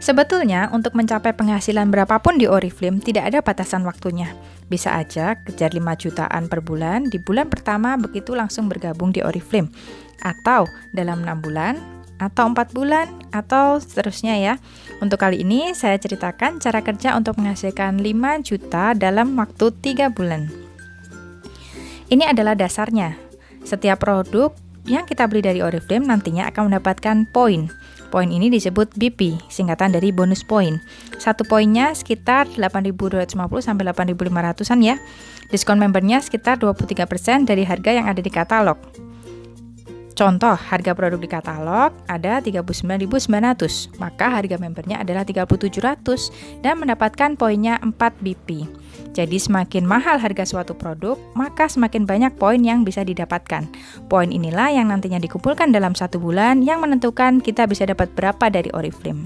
Sebetulnya, untuk mencapai penghasilan berapapun di Oriflame tidak ada batasan waktunya. Bisa aja kejar 5 jutaan per bulan, di bulan pertama begitu langsung bergabung di Oriflame. Atau dalam 6 bulan, atau 4 bulan, atau seterusnya ya. Untuk kali ini saya ceritakan cara kerja untuk menghasilkan 5 juta dalam waktu 3 bulan. Ini adalah dasarnya. Setiap produk yang kita beli dari Oriflame nantinya akan mendapatkan poin. Poin ini disebut BP, singkatan dari bonus poin. Satu poinnya sekitar 8.250 sampai 8.500-an ya. Diskon membernya sekitar 23% dari harga yang ada di katalog. Contoh, harga produk di katalog ada 39.900, maka harga membernya adalah 3.700 dan mendapatkan poinnya 4 BP. Jadi semakin mahal harga suatu produk, maka semakin banyak poin yang bisa didapatkan. Poin inilah yang nantinya dikumpulkan dalam 1 bulan yang menentukan kita bisa dapat berapa dari Oriflame.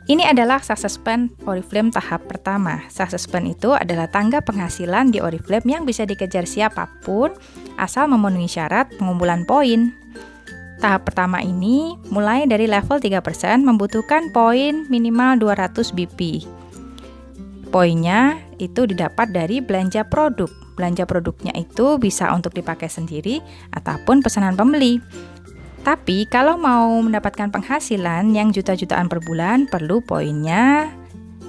Ini adalah success plan Oriflame tahap pertama. Success plan itu adalah tangga penghasilan di Oriflame yang bisa dikejar siapapun asal memenuhi syarat pengumpulan poin. Tahap pertama ini mulai dari level 3% membutuhkan poin minimal 200 BP. Poinnya itu didapat dari belanja produk. Belanja produknya itu bisa untuk dipakai sendiri ataupun pesanan pembeli. Tapi kalau mau mendapatkan penghasilan yang juta-jutaan per bulan, perlu poinnya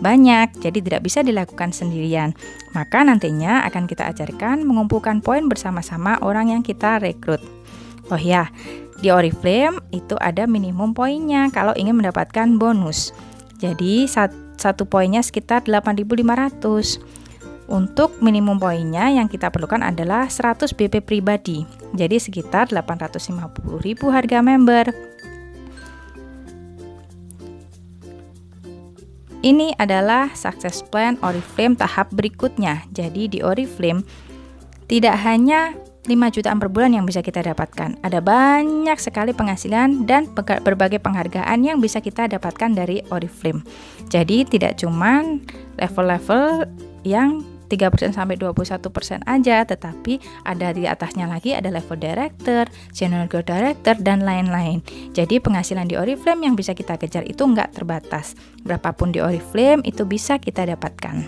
banyak, jadi tidak bisa dilakukan sendirian. Maka nantinya akan kita ajarkan mengumpulkan poin bersama-sama orang yang kita rekrut. Oh ya, di Oriflame itu ada minimum poinnya kalau ingin mendapatkan bonus. Jadi satu poinnya sekitar 8.500. Untuk minimum poinnya yang kita perlukan adalah 100 BP pribadi. Jadi sekitar 850.000 harga member. Ini adalah success plan Oriflame tahap berikutnya. Jadi di Oriflame tidak hanya 5 jutaan per bulan yang bisa kita dapatkan. Ada banyak sekali penghasilan dan berbagai penghargaan yang bisa kita dapatkan dari Oriflame. Jadi tidak cuman level-level yang 3% sampai 21% aja, tetapi ada di atasnya lagi ada level director, senior director, dan lain-lain. Jadi penghasilan di Oriflame yang bisa kita kejar itu nggak terbatas. Berapapun di Oriflame itu bisa kita dapatkan.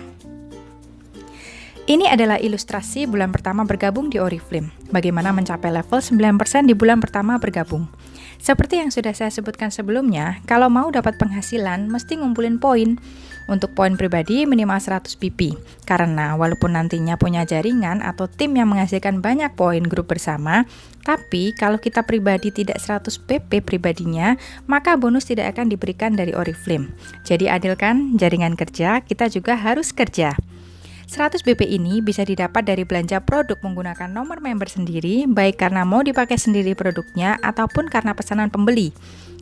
Ini adalah ilustrasi bulan pertama bergabung di Oriflame. Bagaimana mencapai level 9% di bulan pertama bergabung. Seperti yang sudah saya sebutkan sebelumnya, kalau mau dapat penghasilan mesti ngumpulin poin. Untuk poin pribadi minimal 100 BP. Karena walaupun nantinya punya jaringan atau tim yang menghasilkan banyak poin grup bersama, tapi kalau kita pribadi tidak 100 BP pribadinya, maka bonus tidak akan diberikan dari Oriflame. Jadi adil kan? Jaringan kerja, kita juga harus kerja. 100 BP ini bisa didapat dari belanja produk menggunakan nomor member sendiri, baik karena mau dipakai sendiri produknya ataupun karena pesanan pembeli.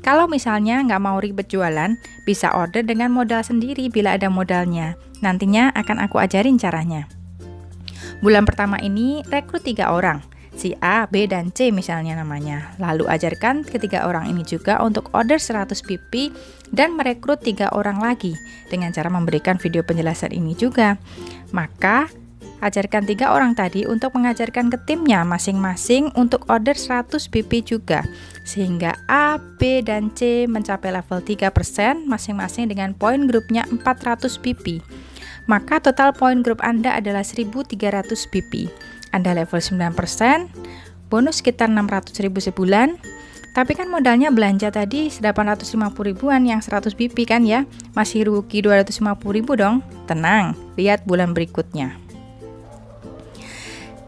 Kalau misalnya nggak mau ribet jualan, bisa order dengan modal sendiri bila ada modalnya. Nantinya akan aku ajarin caranya. Bulan pertama ini rekrut 3 orang, si A, B, dan C misalnya namanya. Lalu ajarkan ketiga orang ini juga untuk order 100 BP dan merekrut 3 orang lagi dengan cara memberikan video penjelasan ini juga. Maka ajarkan 3 orang tadi untuk mengajarkan ke timnya masing-masing untuk order 100 BP juga. Sehingga A, B, dan C mencapai level 3% masing-masing dengan poin grupnya 400 BP. Maka total poin grup Anda adalah 1.300 BP. Anda level 9%, bonus sekitar 600.000 sebulan. Tapi kan modalnya belanja tadi 850 ribuan yang 100 BP kan ya. Masih rugi 250 ribu dong. Tenang, lihat bulan berikutnya.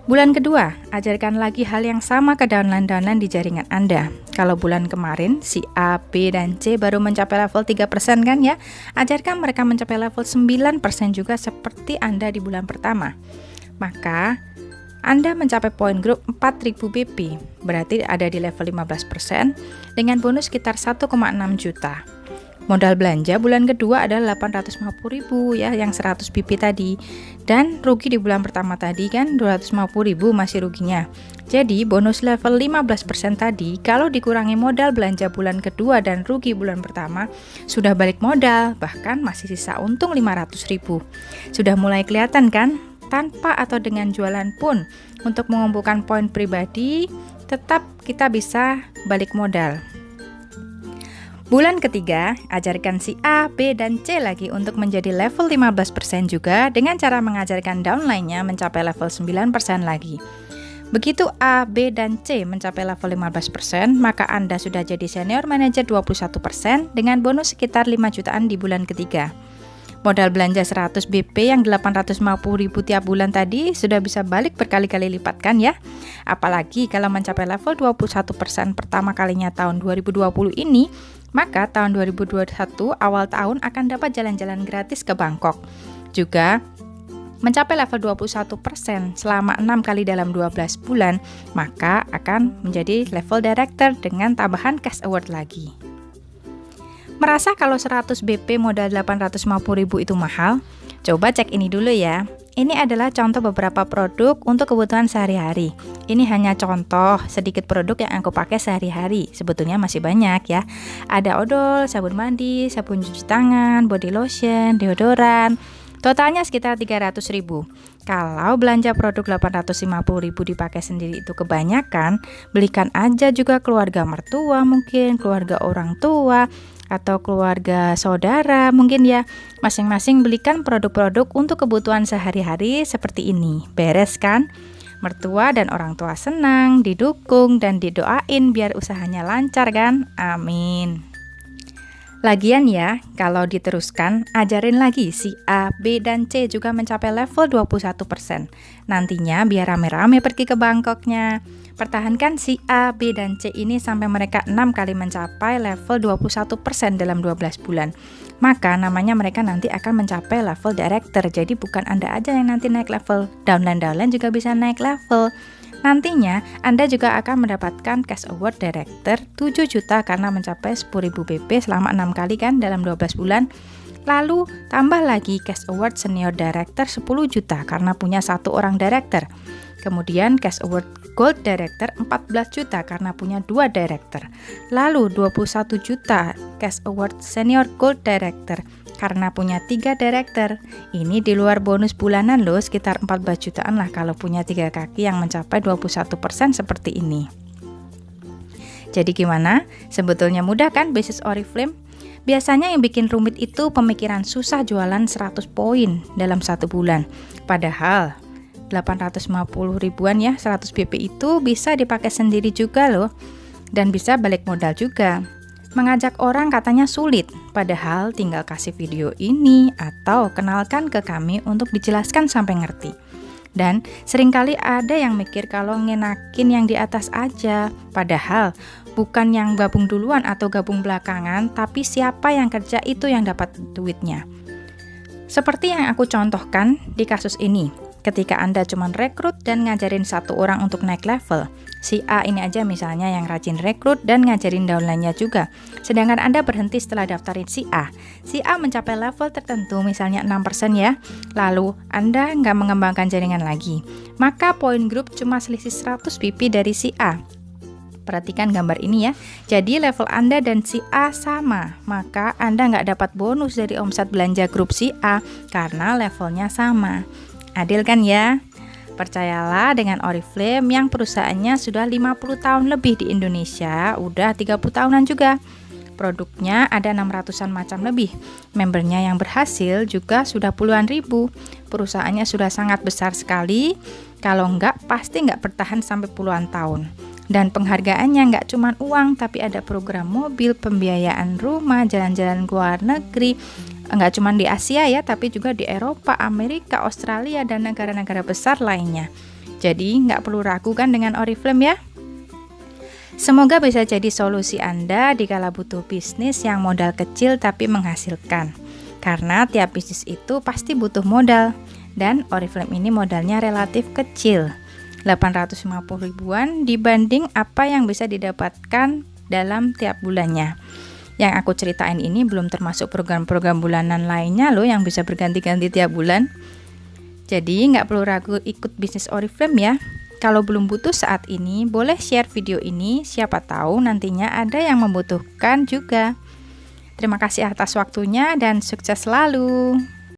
Bulan kedua, ajarkan lagi hal yang sama ke downline-downline di jaringan Anda. Kalau bulan kemarin, si A, B, dan C baru mencapai level 3% kan ya? Ajarkan mereka mencapai level 9% juga seperti Anda di bulan pertama. Maka, Anda mencapai poin grup 4000 BP, berarti ada di level 15% dengan bonus sekitar 1,6 juta. Modal belanja bulan kedua adalah 850.000 ya, yang 100 BP tadi. Dan rugi di bulan pertama tadi kan 250.000 masih ruginya. Jadi bonus level 15% tadi kalau dikurangi modal belanja bulan kedua dan rugi bulan pertama sudah balik modal, bahkan masih sisa untung 500.000. Sudah mulai kelihatan kan? Tanpa atau dengan jualan pun untuk mengumpulkan poin pribadi tetap kita bisa balik modal. Bulan ketiga, ajarkan si A, B, dan C lagi untuk menjadi level 15% juga dengan cara mengajarkan downline-nya mencapai level 9% lagi. Begitu A, B, dan C mencapai level 15%, maka Anda sudah jadi senior manager 21% dengan bonus sekitar 5 jutaan di bulan ketiga. Modal belanja 100 BP yang 850.000 tiap bulan tadi sudah bisa balik berkali-kali lipat kan ya? Apalagi kalau mencapai level 21% pertama kalinya tahun 2020 ini, maka tahun 2021 awal tahun akan dapat jalan-jalan gratis ke Bangkok. Juga mencapai level 21% selama 6 kali dalam 12 bulan, maka akan menjadi level director dengan tambahan cash award lagi. Merasa kalau 100 BP modal 850.000 itu mahal? Coba cek ini dulu ya. Ini adalah contoh beberapa produk untuk kebutuhan sehari-hari. Ini hanya contoh sedikit produk yang aku pakai sehari-hari. Sebetulnya masih banyak ya. Ada odol, sabun mandi, sabun cuci tangan, body lotion, deodoran. Totalnya sekitar 300.000. Kalau belanja produk 850.000 dipakai sendiri itu kebanyakan, belikan aja juga keluarga mertua mungkin, keluarga orang tua, atau keluarga saudara mungkin ya. Masing-masing belikan produk-produk untuk kebutuhan sehari-hari seperti ini. Beres kan? Mertua dan orang tua senang, didukung dan didoain biar usahanya lancar kan? Amin. Lagian ya, kalau diteruskan, ajarin lagi si A, B, dan C juga mencapai level 21%. Nantinya biar rame-rame pergi ke Bangkoknya. Pertahankan si A, B, dan C ini sampai mereka 6 kali mencapai level 21% dalam 12 bulan. Maka namanya mereka nanti akan mencapai level director. Jadi bukan Anda aja yang nanti naik level, downline juga bisa naik level. Nantinya Anda juga akan mendapatkan cash award director 7 juta karena mencapai 10.000 BP selama 6 kali kan dalam 12 bulan. Lalu tambah lagi cash award senior director 10 juta karena punya 1 orang director. Kemudian cash award gold director 14 juta karena punya 2 director. Lalu 21 juta cash award senior gold director karena punya 3 director. Ini di luar bonus bulanan loh, sekitar 14 jutaan lah kalau punya 3 kaki yang mencapai 21% seperti ini. Jadi gimana? Sebetulnya mudah kan bisnis Oriflame? Biasanya yang bikin rumit itu pemikiran susah jualan 100 poin dalam 1 bulan. Padahal 850 ribuan ya, 100 BP itu bisa dipakai sendiri juga loh. Dan bisa balik modal juga. Mengajak orang katanya sulit, padahal tinggal kasih video ini atau kenalkan ke kami untuk dijelaskan sampai ngerti. Dan seringkali ada yang mikir kalau ngenakin yang di atas aja, padahal bukan yang gabung duluan atau gabung belakangan, tapi siapa yang kerja itu yang dapat duitnya. Seperti yang aku contohkan di kasus ini. Ketika Anda cuma rekrut dan ngajarin 1 orang untuk naik level, si A ini aja misalnya yang rajin rekrut dan ngajarin downline-nya juga. Sedangkan Anda berhenti setelah daftarin si A. Si A mencapai level tertentu misalnya 6% ya. Lalu Anda nggak mengembangkan jaringan lagi. Maka poin grup cuma selisih 100 BP dari si A. Perhatikan gambar ini ya. Jadi level Anda dan si A sama. Maka Anda nggak dapat bonus dari omset belanja grup si A karena levelnya sama. Adil kan ya? Percayalah dengan Oriflame yang perusahaannya sudah 50 tahun lebih di Indonesia, udah 30 tahunan juga. Produknya ada 600-an macam lebih. Membernya yang berhasil juga sudah puluhan ribu. Perusahaannya sudah sangat besar sekali. Kalau enggak, pasti enggak bertahan sampai puluhan tahun. Dan penghargaannya nggak cuma uang, tapi ada program mobil, pembiayaan rumah, jalan-jalan ke luar negeri. Nggak cuma di Asia ya, tapi juga di Eropa, Amerika, Australia, dan negara-negara besar lainnya. Jadi nggak perlu ragu kan dengan Oriflame ya. Semoga bisa jadi solusi Anda dikala butuh bisnis yang modal kecil tapi menghasilkan. Karena tiap bisnis itu pasti butuh modal. Dan Oriflame ini modalnya relatif kecil. 850 ribuan dibanding apa yang bisa didapatkan dalam tiap bulannya. Yang aku ceritain ini belum termasuk program-program bulanan lainnya loh yang bisa berganti-ganti tiap bulan. Jadi nggak perlu ragu ikut bisnis Oriflame ya. Kalau belum butuh saat ini, boleh share video ini, siapa tahu nantinya ada yang membutuhkan juga. Terima kasih atas waktunya dan sukses selalu.